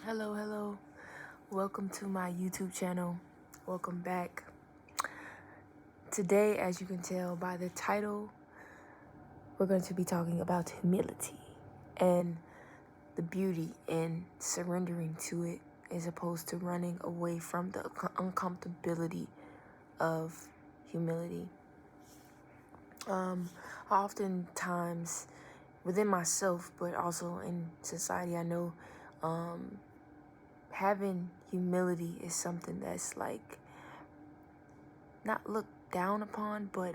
Hello. Welcome to my YouTube channel. Welcome back. Today, as you can tell by the title, we're going to be talking about humility and the beauty in surrendering to it as opposed to running away from the uncomfortability of humility. Oftentimes within myself, but also in society, I know having humility is something that's like not looked down upon, but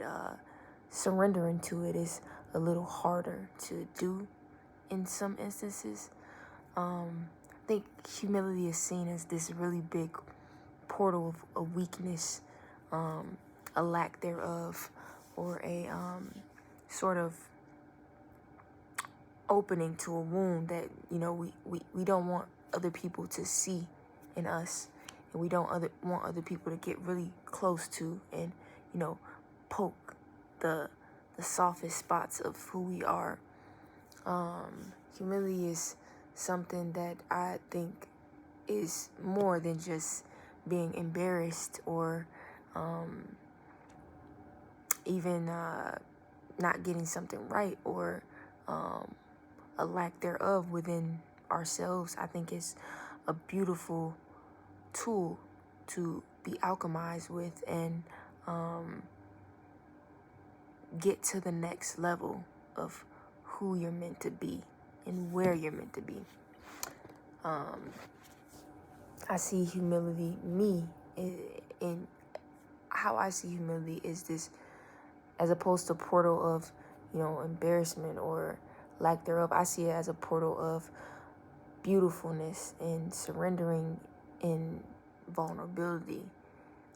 surrendering to it is a little harder to do in some instances. I think humility is seen as this really big portal of weakness, a lack thereof, or a sort of opening to a wound that we don't want other people to see in us, and we don't want other people to get really close to and poke the softest spots of who we are. Humility is something that I think is more than just being embarrassed or even not getting something right or a lack thereof within ourselves. I think it's a beautiful tool to be alchemized with and get to the next level of who you're meant to be and where you're meant to be. I see humility, in how I see humility is this, as opposed to portal of, embarrassment or lack thereof. I see it as a portal of beautifulness and surrendering in vulnerability.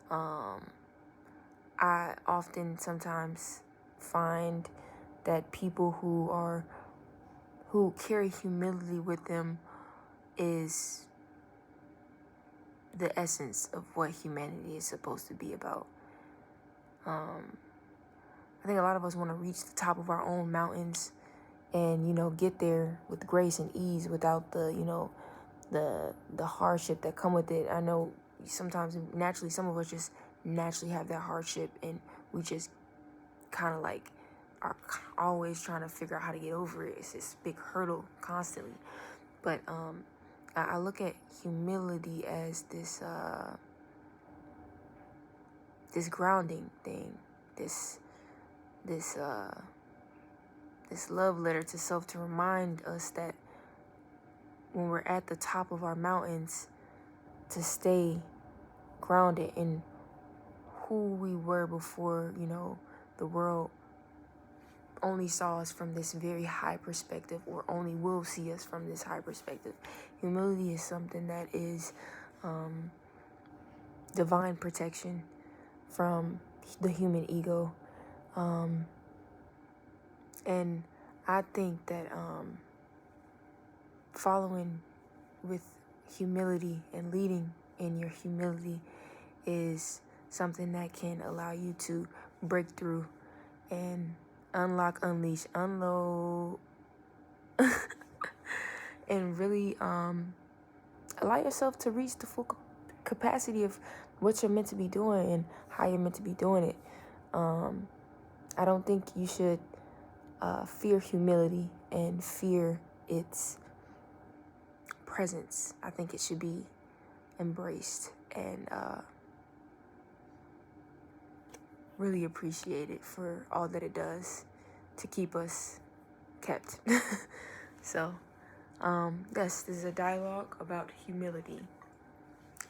I often sometimes find that people who carry humility with them is the essence of what humanity is supposed to be about. I think a lot of us want to reach the top of our own mountains and get there with grace and ease without the hardship that come with it. I know sometimes naturally some of us just naturally have that hardship, and we just kind of like are always trying to figure out how to get over it. It's this big hurdle constantly. But I look at humility as this grounding thing, this love letter to self, to remind us that when we're at the top of our mountains, to stay grounded in who we were before, the world only saw us from this very high perspective, or only will see us from this high perspective. Humility is something that is divine protection from the human ego. And I think that following with humility and leading in your humility is something that can allow you to break through and unlock, unleash, unload, and really allow yourself to reach the full capacity of what you're meant to be doing and how you're meant to be doing it. I don't think you should fear humility and fear its presence. I think it should be embraced and really appreciated for all that it does to keep us kept. So, yes, this is a dialogue about humility.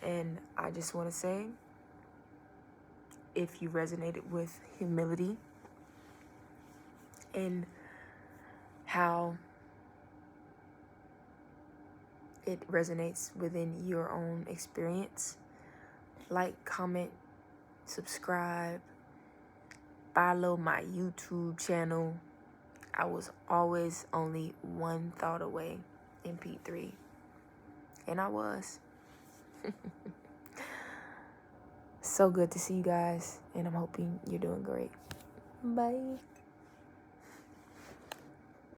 And I just want to say, if you resonated with humility and how it resonates within your own experience, like, comment, subscribe, follow my YouTube channel. I was always only one thought away, MP3. And I was. So good to see you guys, and I'm hoping you're doing great. Bye.